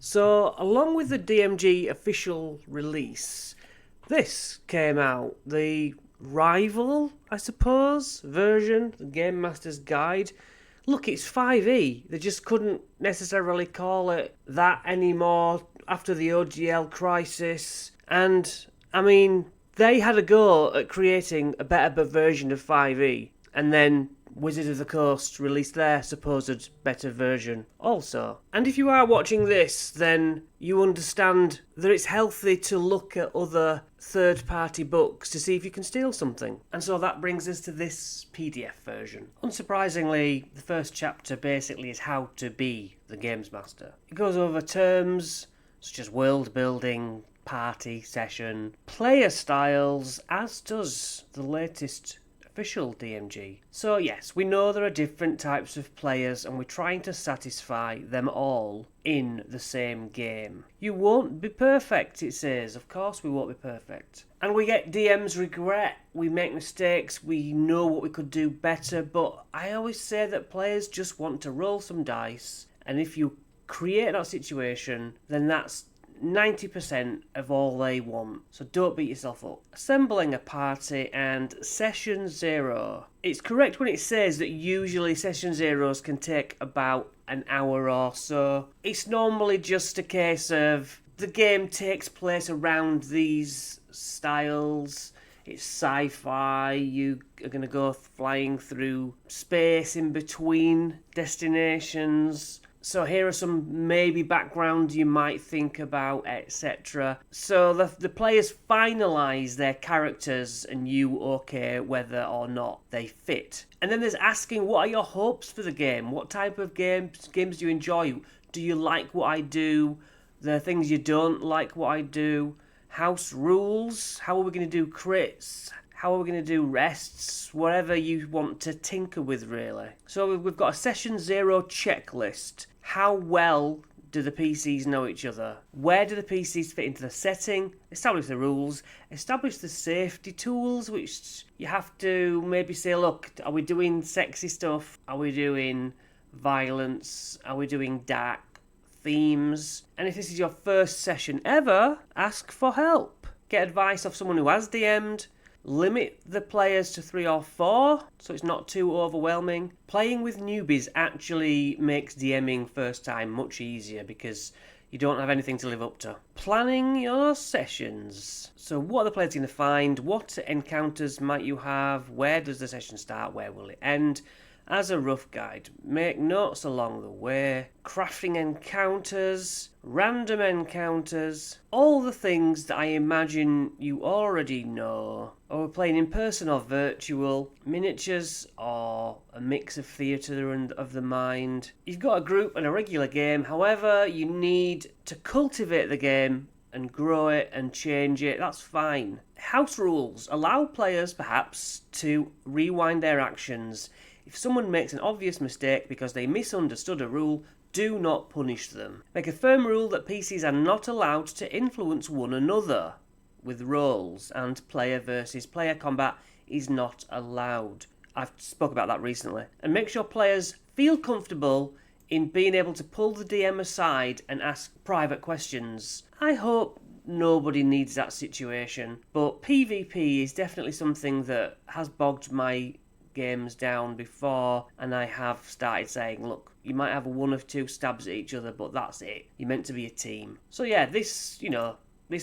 So, along with the DMG official release, this came out. The rival, I suppose, version, the Game Master's Guide. Look, it's 5e. They just couldn't necessarily call it that anymore after the OGL crisis. And, I mean, they had a go at creating a better version of 5e. And then Wizard of the Coast released their supposed better version also. And if you are watching this, then you understand that it's healthy to look at other third-party books to see if you can steal something. And so that brings us to this PDF version. Unsurprisingly, the first chapter basically is how to be the Games Master. It goes over terms such as world building, party, session, player styles, as does the latest official DMG. So yes, we know there are different types of players and we're trying to satisfy them all in the same game. You won't be perfect, it says. Of course we won't be perfect. And we get DM's regret. We make mistakes, we know what we could do better, but I always say that players just want to roll some dice, and if you create that situation, then that's 90% of all they want, so don't beat yourself up. Assembling a party and session 0. It's correct when it says that usually session 0s can take about an hour or so. It's normally just a case of the game takes place around these styles. It's sci-fi, you are going to go flying through space in between destinations. So here are some maybe background you might think about, etc. So the players finalise their characters and you okay whether or not they fit. And then there's asking, what are your hopes for the game? What type of games do you enjoy? Do you like what I do? There are things you don't like what I do. House rules, how are we going to do crits? How are we going to do rests? Whatever you want to tinker with, really. So we've got a session 0 checklist. How well do the PCs know each other? Where do the PCs fit into the setting? Establish the rules. Establish the safety tools, which you have to maybe say, look, are we doing sexy stuff? Are we doing violence? Are we doing dark themes? And if this is your first session ever, ask for help. Get advice off someone who has DM'd. Limit the players to 3 or 4, so it's not too overwhelming. Playing with newbies actually makes DMing first time much easier because you don't have anything to live up to. Planning your sessions. So what are the players going to find? What encounters might you have? Where does the session start? Where will it end? As a rough guide, make notes along the way, crafting encounters, random encounters, all the things that I imagine you already know, or we're playing in person or virtual, miniatures or a mix of theatre and of the mind. You've got a group and a regular game, however, you need to cultivate the game and grow it and change it, that's fine. House rules allow players perhaps to rewind their actions. If someone makes an obvious mistake because they misunderstood a rule, do not punish them. Make a firm rule that PCs are not allowed to influence one another with roles, and player versus player combat is not allowed. I've spoke about that recently. And make sure players feel comfortable in being able to pull the DM aside and ask private questions. I hope nobody needs that situation, but PvP is definitely something that has bogged my games down before, and I have started saying, look, you might have one of two stabs at each other, but that's it. You're meant to be a team. So yeah, this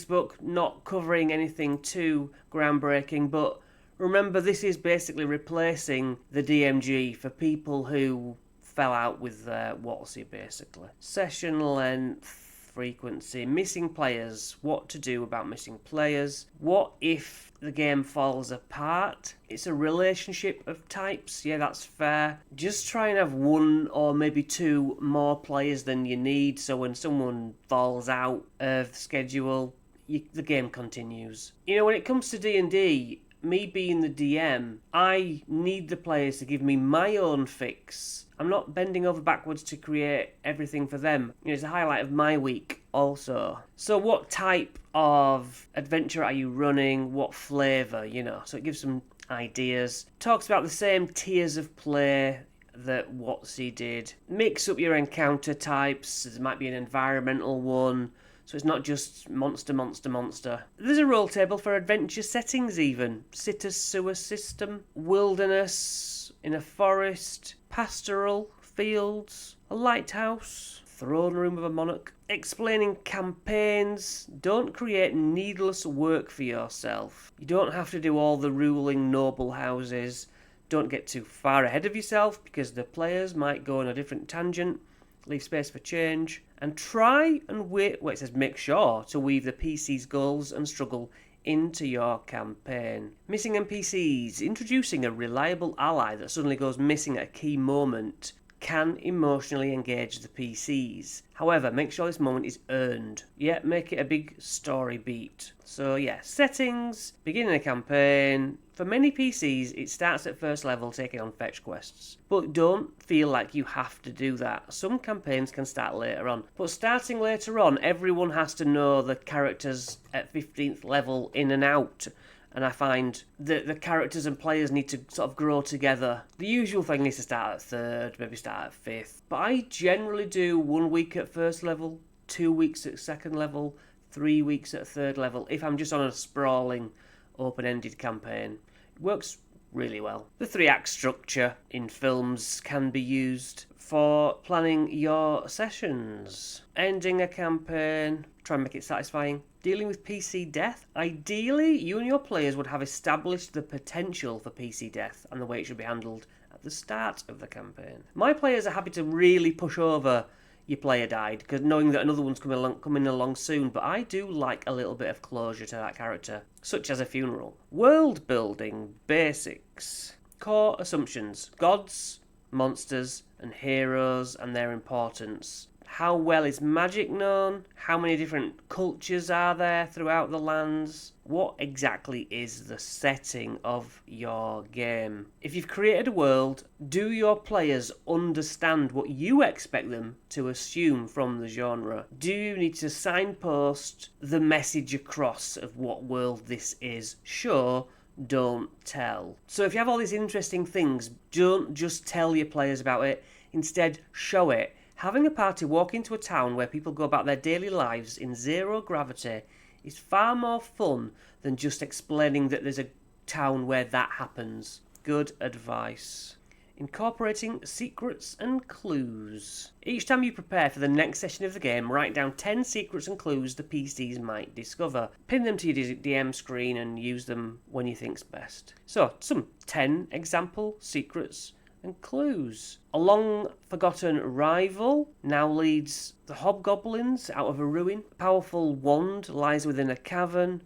book not covering anything too groundbreaking, but remember, this is basically replacing the DMG for people who fell out with their WotC, basically. Session length, frequency, missing players, what to do about missing players, what if the game falls apart. It's a relationship of types, yeah, that's fair. Just try and have one or maybe two more players than you need, so when someone falls out of schedule, the game continues. You know, when it comes to D&D, me being the DM, I need the players to give me my own fix. I'm not bending over backwards to create everything for them. You know, it's a highlight of my week also. So what type of adventure are you running? What flavour, you know? So it gives some ideas. Talks about the same tiers of play that WotC did. Mix up your encounter types. There might be an environmental one, so it's not just monster, monster, monster. There's a roll table for adventure settings even. Citrus sewer system, wilderness, in a forest, pastoral, fields, a lighthouse, throne room of a monarch. Explaining campaigns. Don't create needless work for yourself. You don't have to do all the ruling noble houses. Don't get too far ahead of yourself because the players might go on a different tangent. Leave space for change. And try and it says make sure to weave the PC's goals and struggle into your campaign. Missing NPCs. Introducing a reliable ally that suddenly goes missing at a key moment can emotionally engage the PCs. However, make sure this moment is earned. Yeah, make it a big story beat. So yeah, settings, beginning a campaign. For many PCs, it starts at first level taking on fetch quests. But don't feel like you have to do that. Some campaigns can start later on. But starting later on, everyone has to know the characters at 15th level in and out. And I find that the characters and players need to sort of grow together. The usual thing is to start at 3rd, maybe start at 5th. But I generally do 1 week at 1st level, 2 weeks at 2nd level, 3 weeks at 3rd level, if I'm just on a sprawling, open-ended campaign. It works really well. The 3-act structure in films can be used for planning your sessions. Ending a campaign, try and make it satisfying. Dealing with PC death. Ideally, you and your players would have established the potential for PC death and the way it should be handled at the start of the campaign. My players are happy to really push over your player died, because knowing that another one's coming along soon, but I do like a little bit of closure to that character, such as a funeral. World building basics. Core assumptions. Gods, monsters, and heroes and their importance. How well is magic known? How many different cultures are there throughout the lands? What exactly is the setting of your game? If you've created a world, do your players understand what you expect them to assume from the genre? Do you need to signpost the message across of what world this is? Show, don't tell. So if you have all these interesting things, don't just tell your players about it. Instead, show it. Having a party walk into a town where people go about their daily lives in zero gravity is far more fun than just explaining that there's a town where that happens. Good advice. Incorporating secrets and clues. Each time you prepare for the next session of the game, write down 10 secrets and clues the PCs might discover. Pin them to your DM screen and use them when you think's best. So, some 10 example secrets and clues. A long-forgotten rival now leads the hobgoblins out of a ruin. A powerful wand lies within a cavern.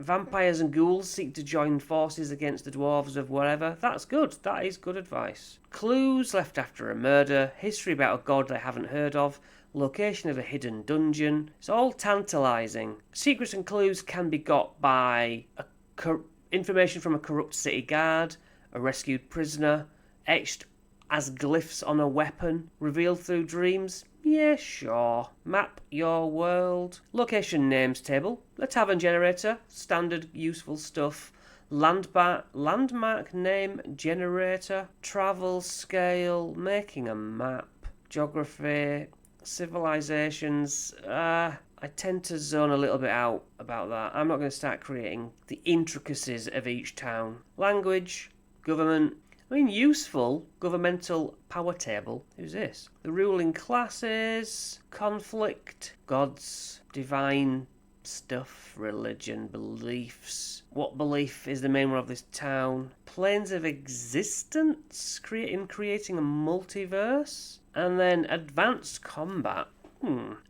Vampires and ghouls seek to join forces against the dwarves of wherever. That's good. That is good advice. Clues left after a murder. History about a god they haven't heard of. Location of a hidden dungeon. It's all tantalising. Secrets and clues can be got by information from a corrupt city guard, a rescued prisoner, etched as glyphs on a weapon, revealed through dreams. Yeah, sure. Map your world. Location names table. A tavern generator. Standard useful stuff. Landmark name generator. Travel scale. Making a map. Geography. Civilizations. I tend to zone a little bit out about that. I'm not going to start creating the intricacies of each town. Language. Government. Useful governmental power table. Who's this? The ruling classes, conflict, gods, divine stuff, religion, beliefs. What belief is the main one of this town? Planes of existence, creating a multiverse. And then advanced combat.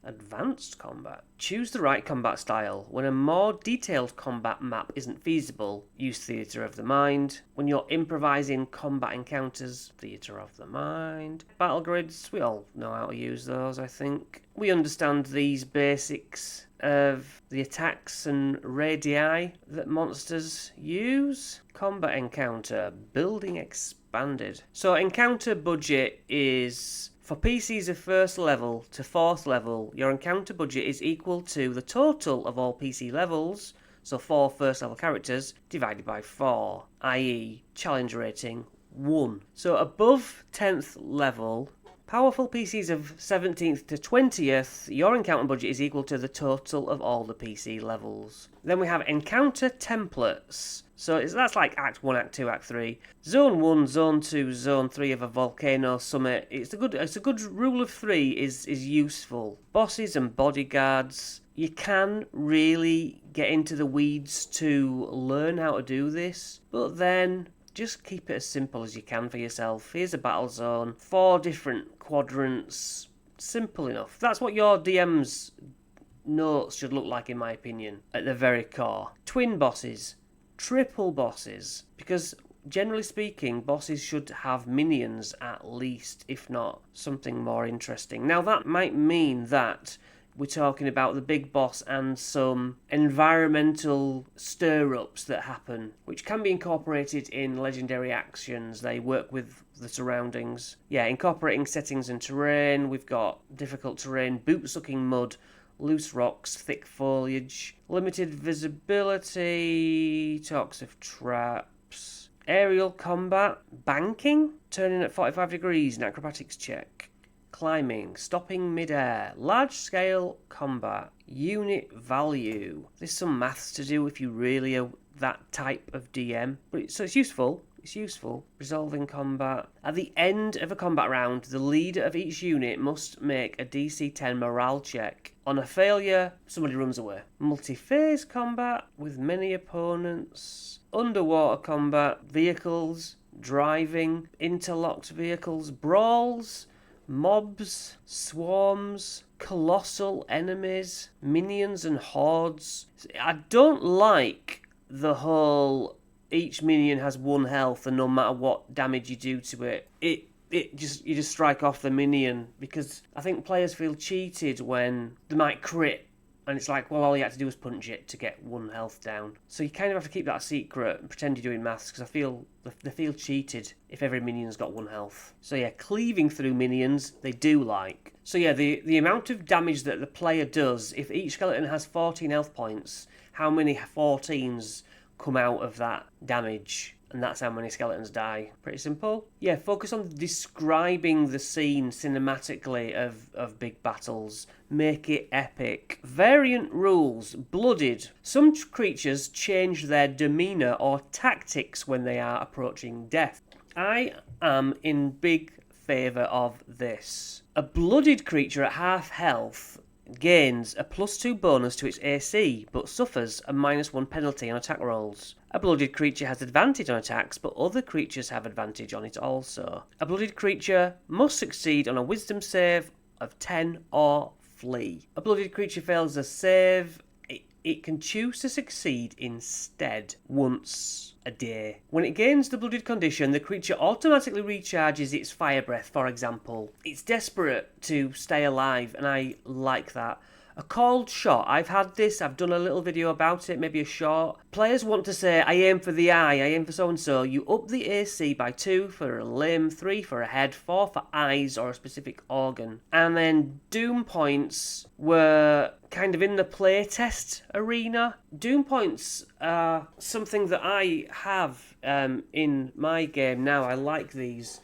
Advanced combat. Choose the right combat style. When a more detailed combat map isn't feasible, use theatre of the mind. When you're improvising combat encounters, theatre of the mind. Battle grids, we all know how to use those, I think. We understand these basics of the attacks and radii that monsters use. Combat encounter, building expanded. So encounter budget is... For PCs of 1st level to 4th level, your encounter budget is equal to the total of all PC levels, so 4 1st level characters, divided by 4, i.e. challenge rating 1. So above 10th level, powerful PCs of 17th to 20th, your encounter budget is equal to the total of all the PC levels. Then we have encounter templates. So that's like Act 1, Act 2, Act 3. Zone 1, Zone 2, Zone 3 of a volcano summit. It's a good rule of 3 is useful. Bosses and bodyguards. You can really get into the weeds to learn how to do this, but then just keep it as simple as you can for yourself. Here's a battle zone, 4 different quadrants, simple enough. That's what your DM's notes should look like, in my opinion, at the very core. Twin bosses, triple bosses, because generally speaking, bosses should have minions at least, if not something more interesting. Now that might mean that we're talking about the big boss and some environmental stir-ups that happen, which can be incorporated in legendary actions. They work with the surroundings. Yeah, incorporating settings and terrain. We've got difficult terrain, boot-sucking mud, loose rocks, thick foliage, limited visibility, talks of traps, aerial combat, banking, turning at 45 degrees, an acrobatics check. Climbing, stopping mid-air, large-scale combat, unit value. There's some maths to do if you really are that type of DM. So it's useful. It's useful. Resolving combat. At the end of a combat round, the leader of each unit must make a DC 10 morale check. On a failure, somebody runs away. Multi-phase combat with many opponents. Underwater combat, vehicles, driving, interlocked vehicles, brawls, mobs, swarms, colossal enemies, minions and hordes. I don't like the whole each minion has 1 health and no matter what damage you do to it, you just strike off the minion, because I think players feel cheated when they might crit and it's like, well, all you had to do was punch it to get 1 health down. So you kind of have to keep that secret and pretend you're doing maths, because I feel they feel cheated if every minion's got 1 health. So yeah, cleaving through minions, they do like. So yeah, the amount of damage that the player does, if each skeleton has 14 health points, how many 14s come out of that damage? And that's how many skeletons die. Pretty simple. Yeah, focus on describing the scene cinematically of big battles. Make it epic. Variant rules. Blooded. Some creatures change their demeanour or tactics when they are approaching death. I am in big favour of this. A blooded creature at half health gains a +2 bonus to its AC, but suffers a -1 penalty on attack rolls. A blooded creature has advantage on attacks, but other creatures have advantage on it also. A blooded creature must succeed on a wisdom save of 10 or flee. A blooded creature fails a save, it can choose to succeed instead once a day. When it gains the blooded condition, the creature automatically recharges its fire breath, for example. It's desperate to stay alive, and I like that. A called shot. I've had this. I've done a little video about it, maybe a short. Players want to say, I aim for the eye, I aim for so-and-so. You up the AC by 2 for a limb, 3 for a head, 4 for eyes or a specific organ. And then doom points were kind of in the playtest arena. Doom points are something that I have in my game now. I like these.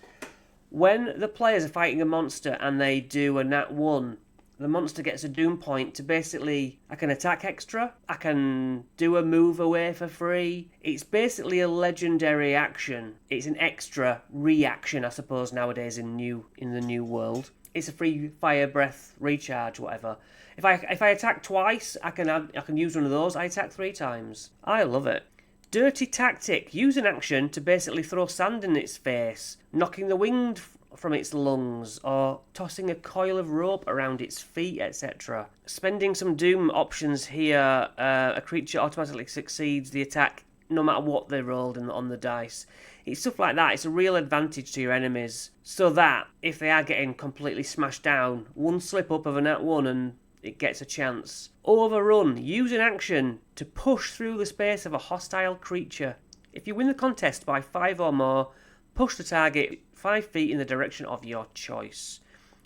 When the players are fighting a monster and they do a nat 1, the monster gets a doom point to basically, I can attack extra, I can do a move away for free. It's basically a legendary action. It's an extra reaction, I suppose, nowadays in the new world. It's a free fire breath recharge, whatever. If I attack twice, I can use one of those. I attack 3 times. I love it. Dirty tactic. Use an action to basically throw sand in its face, knocking the wind from its lungs, or tossing a coil of rope around its feet, etc. Spending some doom options here, a creature automatically succeeds the attack no matter what they rolled on the dice. It's stuff like that. It's a real advantage to your enemies, so that if they are getting completely smashed down, one slip up of a nat 1 and it gets a chance. Overrun. Use an action to push through the space of a hostile creature. If you win the contest by 5 or more, push the target 5 feet in the direction of your choice.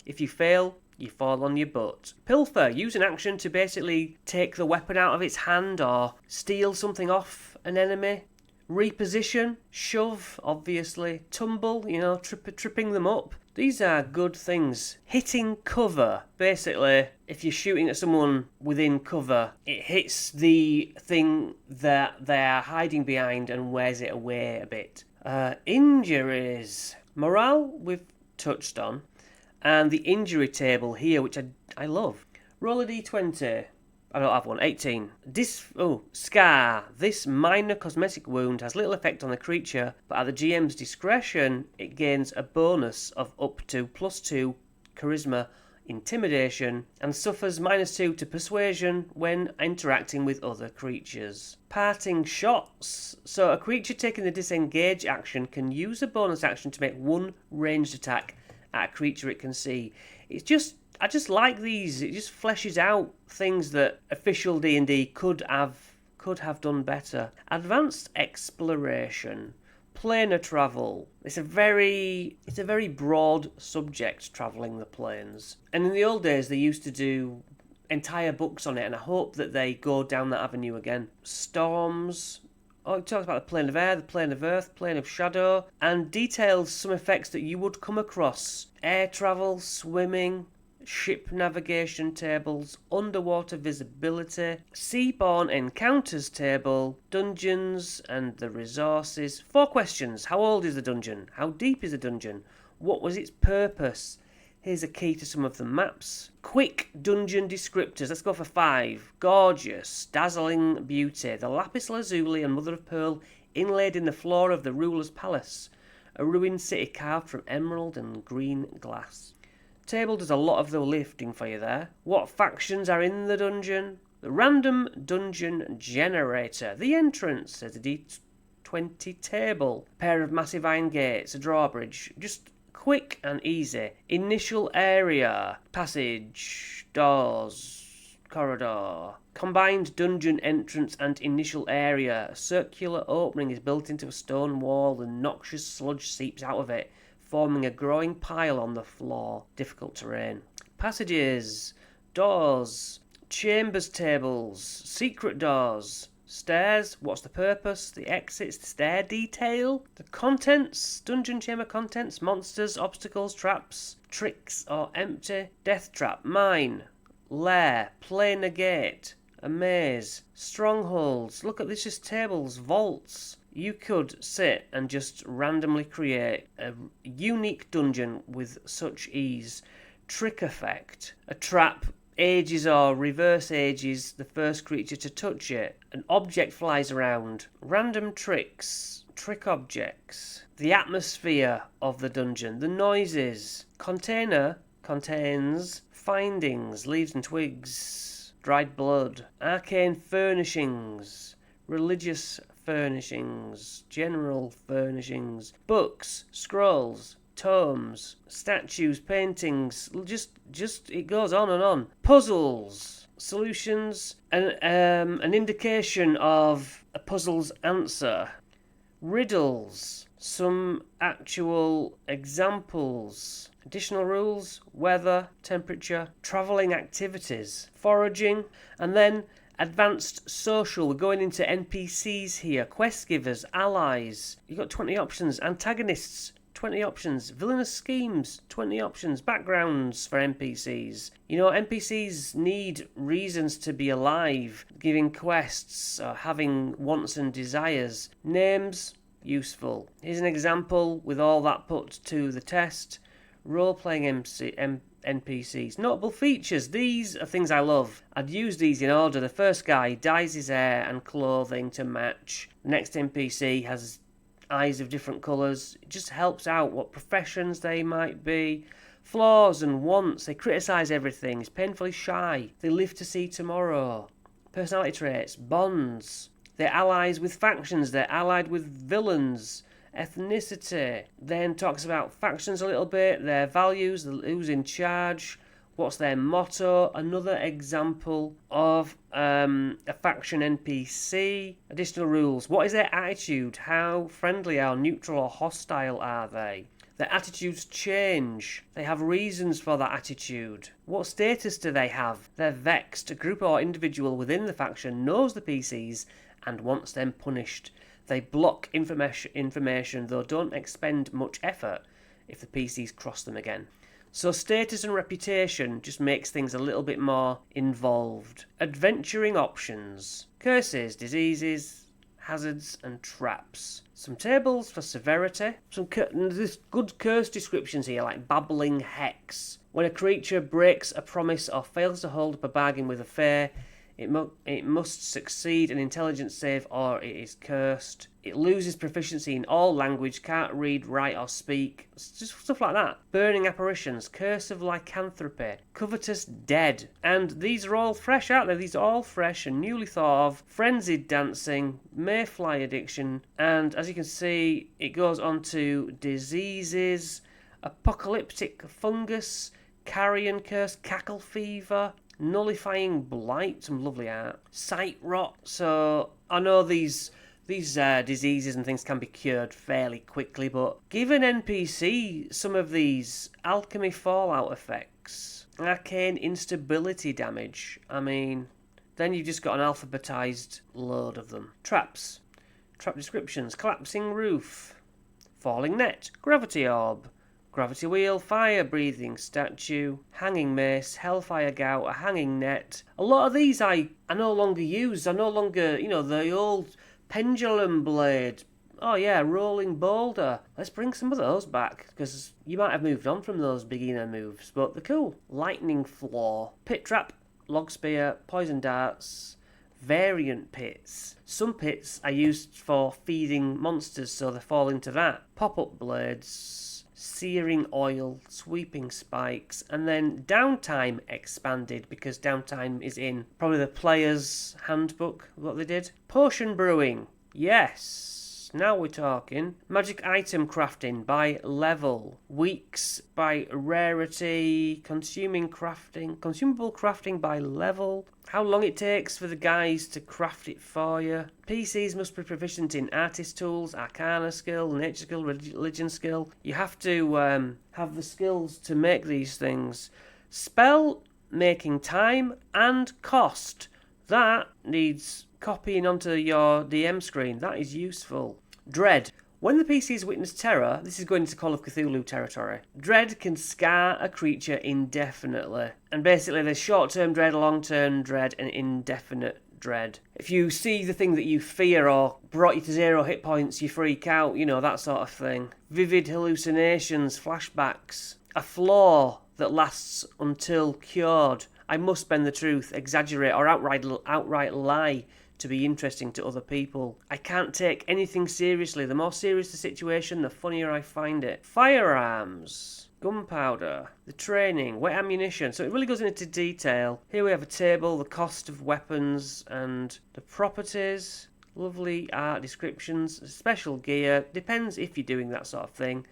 If you fail, you fall on your butt. Pilfer. Use an action to basically take the weapon out of its hand or steal something off an enemy. reposition, shove, obviously, tumble, tripping them up. These are good things. Hitting cover. Basically, if you're shooting at someone within cover, it hits the thing that they're hiding behind and wears it away a bit. Injuries. Morale, we've touched on. And the injury table here, which I love. Roll a d20. I don't have one. 18. Scar. This minor cosmetic wound has little effect on the creature, but at the GM's discretion, it gains a bonus of up to +2 charisma, intimidation, and suffers -2 to persuasion when interacting with other creatures. Parting shots. So a creature taking the disengage action can use a bonus action to make one ranged attack at a creature it can see. I just like these. It just fleshes out things that official D&D could have done better. Advanced exploration, planar travel. It's a very broad subject, travelling the planes. And in the old days, they used to do entire books on it, and I hope that they go down that avenue again. Storms. It talks about the plane of air, the plane of earth, plane of shadow, and details some effects that you would come across. Air travel, swimming, ship navigation tables, underwater visibility, seaborne encounters table, dungeons and the resources. 4 questions. How old is the dungeon? How deep is the dungeon? What was its purpose? Here's a key to some of the maps. Quick dungeon descriptors. Let's go for 5. Gorgeous, dazzling beauty. The lapis lazuli and mother of pearl inlaid in the floor of the ruler's palace. A ruined city carved from emerald and green glass. Table does a lot of the lifting for you there. What factions are in the dungeon? The random dungeon generator. The entrance. There's a D20 table. A pair of massive iron gates. A drawbridge. Just quick and easy. Initial area. Passage. Doors. Corridor. Combined dungeon entrance and initial area. A circular opening is built into a stone wall and noxious sludge seeps out of it, forming a growing pile on the floor. Difficult terrain. Passages, doors, chambers tables, secret doors, stairs. What's the purpose? The exits, the stair detail. The contents, dungeon chamber contents, monsters, obstacles, traps, tricks or empty. Death trap, mine, lair, planar gate, a maze, strongholds. Look at this, just tables, vaults. You could sit and just randomly create a unique dungeon with such ease. Trick effect. A trap ages or reverse ages the first creature to touch it. An object flies around. Random tricks. Trick objects. The atmosphere of the dungeon. The noises. Container contains findings, leaves and twigs. Dried blood. Arcane furnishings. Religious furnishings, general furnishings, books, scrolls, tomes, statues, paintings, just it goes on and on. Puzzles, solutions, an indication of a puzzle's answer. Riddles, some actual examples. Additional rules, weather, temperature, travelling activities, foraging, and then advanced social. We're going into NPCs here. Quest givers, allies. You've got 20 options. Antagonists, 20 options. Villainous schemes, 20 options. Backgrounds for NPCs. NPCs need reasons to be alive, giving quests, or having wants and desires. Names, useful. Here's an example with all that put to the test. Role-playing NPCs. Notable features. These are things I love. I'd use these in order. The first guy dyes his hair and clothing to match. The next NPC has eyes of different colours. It just helps out what professions they might be. Flaws and wants. They criticise everything. He's painfully shy. They live to see tomorrow. Personality traits. Bonds. They're allies with factions. They're allied with villains. Ethnicity. Then talks about factions a little bit, their values, who's in charge, what's their motto. Another example of a faction NPC. Additional rules. What is their attitude? How friendly or neutral or hostile are they? Their attitudes change. They have reasons for that attitude. What status do they have? They're vexed. A group or individual within the faction knows the PCs and wants them punished. They block information, though don't expend much effort if the PCs cross them again. So status and reputation just makes things a little bit more involved. Adventuring options. Curses, diseases, hazards and traps. Some tables for severity. There's good curse descriptions here, like babbling hex. When a creature breaks a promise or fails to hold up a bargain with a fae, it must succeed an intelligence save or it is cursed. It loses proficiency in all language, can't read, write or speak. Just stuff like that. Burning apparitions, curse of lycanthropy, covetous dead. And these are all fresh, aren't they? These are all fresh and newly thought of. Frenzied dancing, mayfly addiction, and as you can see, it goes on to diseases, apocalyptic fungus, carrion curse, cackle fever, nullifying blight, some lovely art, sight rot. So I know these diseases and things can be cured fairly quickly, but give an NPC some of these alchemy fallout effects, arcane instability damage. I mean, then you've just got an alphabetized load of them. Traps. Trap descriptions. Collapsing roof. Falling net. Gravity orb. Gravity wheel, fire breathing statue, hanging mace, hellfire gout, a hanging net. A lot of these I no longer use. I no longer, the old pendulum blade. Oh yeah, rolling boulder. Let's bring some of those back, because you might have moved on from those beginner moves, but they're cool. Lightning floor, pit trap, log spear, poison darts, variant pits. Some pits are used for feeding monsters, so they fall into that. Pop-up blades, searing oil, sweeping spikes, and then downtime expanded, because downtime is in probably the player's handbook, what they did. Potion brewing, yes, now we're talking. Magic item crafting by level, weeks by rarity, consumable crafting by level, how long it takes for the guys to craft it for you. PCs must be proficient in artist tools, arcana skill, nature skill, religion skill. You have to have the skills to make these things. Spell making time and cost. That needs copying onto your DM screen. That is useful. Dread. When the PCs witness terror, this is going into Call of Cthulhu territory. Dread can scar a creature indefinitely. And basically there's short-term dread, long-term dread, and indefinite dread. If you see the thing that you fear or brought you to 0 hit points, you freak out, that sort of thing. Vivid hallucinations, flashbacks. A flaw that lasts until cured. I must bend the truth, exaggerate, or outright lie to be interesting to other people. I can't take anything seriously. The more serious the situation, the funnier I find it. Firearms, gunpowder, the training, wet ammunition. So it really goes into detail. Here we have a table, the cost of weapons and the properties. Lovely art descriptions, special gear. Depends if you're doing that sort of thing.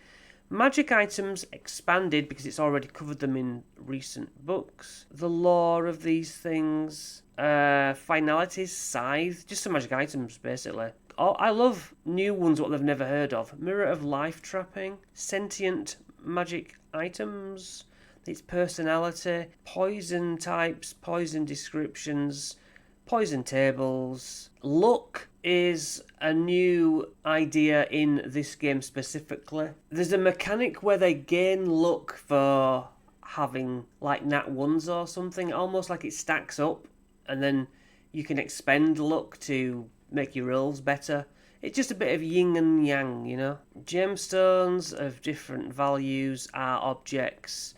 Magic items expanded because it's already covered them in recent books. The lore of these things. Finalities, scythe, just some magic items basically. Oh, I love new ones, what they've never heard of. Mirror of life trapping, sentient magic items, its personality, poison types, poison descriptions, poison tables. Luck is a new idea in this game specifically. There's a mechanic where they gain luck for having like nat ones or something, almost like it stacks up, and then you can expend luck to make your rolls better. It's just a bit of yin and yang, Gemstones of different values, art objects,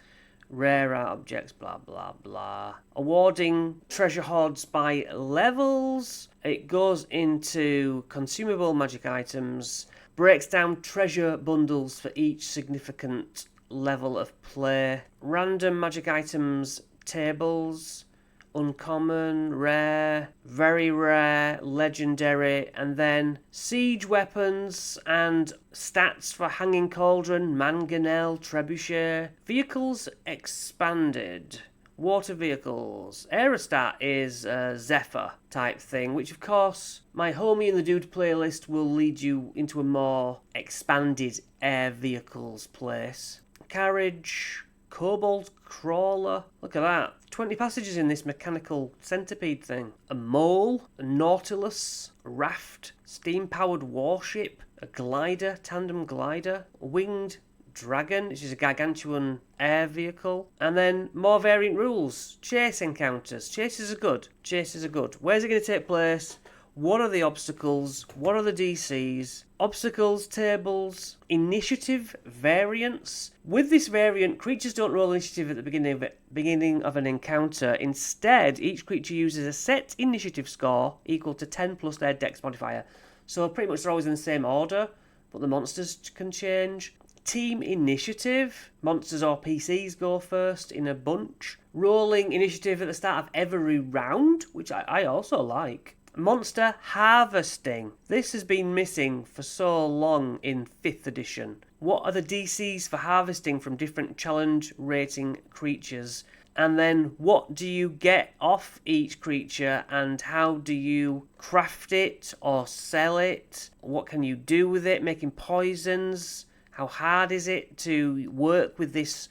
rare art objects, blah blah blah. Awarding treasure hoards by levels. It goes into consumable magic items, breaks down treasure bundles for each significant level of play. Random magic items tables, uncommon, rare, very rare, legendary, and then siege weapons and stats for Hanging Cauldron, Mangonel, Trebuchet. Vehicles expanded. Water vehicles. Aerostat is a Zephyr type thing, which of course my Homie and the Dude playlist will lead you into a more expanded air vehicles place. Carriage, Cobalt Crawler. Look at that. 20 passages in this mechanical centipede thing. A mole, a nautilus, a raft, steam-powered warship, a glider, tandem glider, a winged dragon, which is a gargantuan air vehicle, and then more variant rules. Chase encounters. Chases are good. Chases are good. Where's it going to take place? What are the obstacles? What are the DCs? Obstacles, tables, initiative, variants. With this variant, creatures don't roll initiative at the beginning of an encounter. Instead, each creature uses a set initiative score equal to 10 plus their dex modifier. So pretty much they're always in the same order, but the monsters can change. Team initiative. Monsters or PCs go first in a bunch. Rolling initiative at the start of every round, which I also like. Monster harvesting. This has been missing for so long in 5th edition. What are the DCs for harvesting from different challenge rating creatures? And then what do you get off each creature and how do you craft it or sell it? What can you do with it? Making poisons? How hard is it to work with this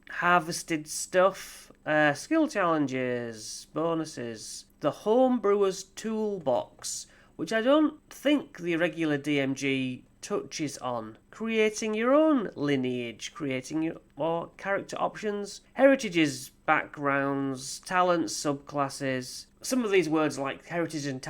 harvested stuff? Skill challenges, bonuses. The Homebrewer's Toolbox, which I don't think the regular DMG touches on. Creating your own lineage, creating your or character options, heritages, backgrounds, talents, subclasses. Some of these words like heritages and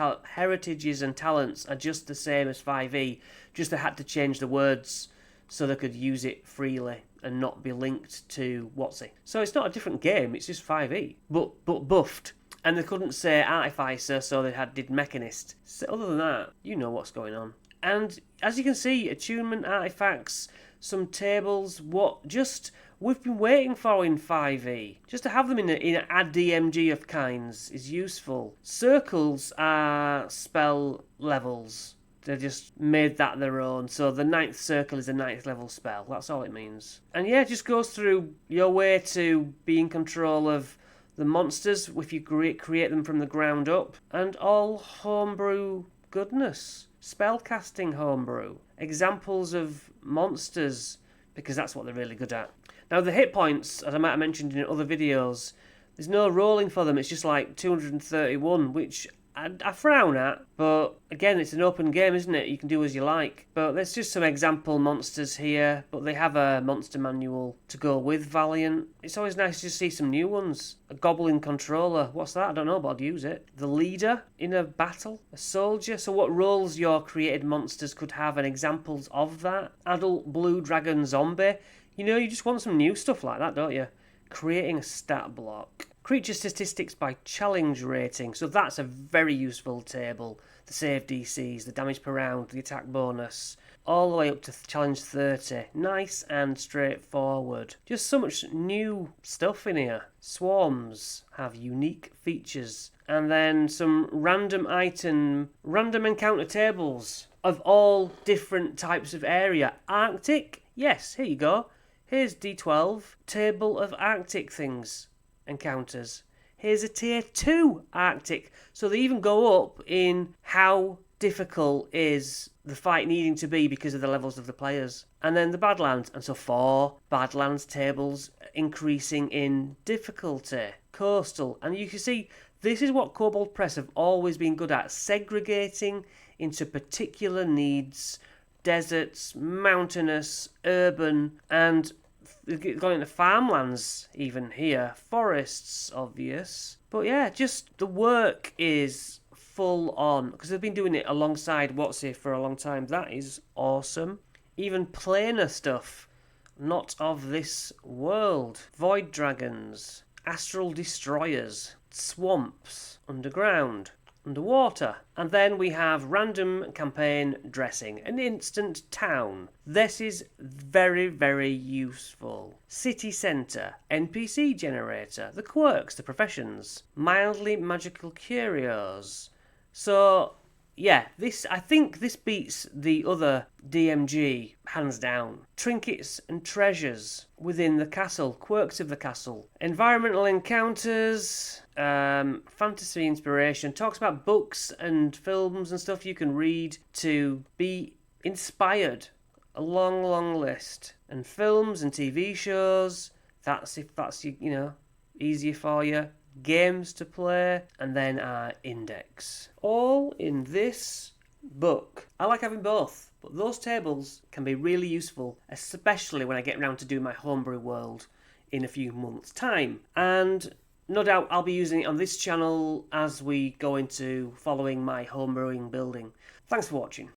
talents are just the same as 5e, just they had to change the words so they could use it freely and not be linked to WotC. So it's not a different game, it's just 5e, but buffed. And they couldn't say Artificer, so they did Mechanist. So other than that, you know what's going on. And as you can see, attunement artifacts, some tables, we've been waiting for in 5e. Just to have them in a DMG of kinds is useful. Circles are spell levels. They just made that their own. So the 9th circle is a 9th level spell. That's all it means. And yeah, it just goes through your way to be in control of the monsters if you create them from the ground up, and all homebrew goodness. Spellcasting homebrew. Examples of monsters, because that's what they're really good at. Now the hit points, as I might have mentioned in other videos, there's no rolling for them, it's just like 231, which I frown at, but again, it's an open game, isn't it? You can do as you like. But there's just some example monsters here, but they have a monster manual to go with Valiant. It's always nice to see some new ones. A Goblin Controller, what's that? I don't know, but I'd use it. The Leader in a battle, a Soldier. So what roles your created monsters could have and examples of that. Adult Blue Dragon Zombie. You know, you just want some new stuff like that, don't you? Creating a stat block. Creature statistics by challenge rating. So that's a very useful table. The save DCs, the damage per round, the attack bonus, all the way up to challenge 30. Nice and straightforward. Just so much new stuff in here. Swarms have unique features. And then some random encounter tables of all different types of area. Arctic? Yes, here you go. Here's D12, table of Arctic things. Encounters. Here's a tier 2 Arctic. So they even go up in how difficult is the fight needing to be because of the levels of the players. And then the Badlands. And so 4 Badlands tables increasing in difficulty. Coastal. And you can see this is what Kobold Press have always been good at. Segregating into particular needs. Deserts, mountainous, urban, and going into farmlands even here. Forests, obvious. But yeah, just the work is full on. Because they've been doing it alongside WotC for a long time. That is awesome. Even planar stuff. Not of this world. Void dragons. Astral destroyers. Swamps. Underground. Underwater. And then we have random campaign dressing. An instant town. This is very, very useful. City centre. NPC generator. The quirks, the professions. Mildly magical curios. So, yeah, I think this beats the other DMG hands down. Trinkets and treasures within the castle. Quirks of the castle. Environmental encounters. Fantasy inspiration. Talks about books and films and stuff you can read to be inspired. A long, long list. And films and TV shows. That's if that's, easier for you. games to play, and then our index. All in this book. I like having both, but those tables can be really useful, especially when I get around to doing my homebrew world in a few months' time. And no doubt I'll be using it on this channel as we go into following my homebrewing building. Thanks for watching.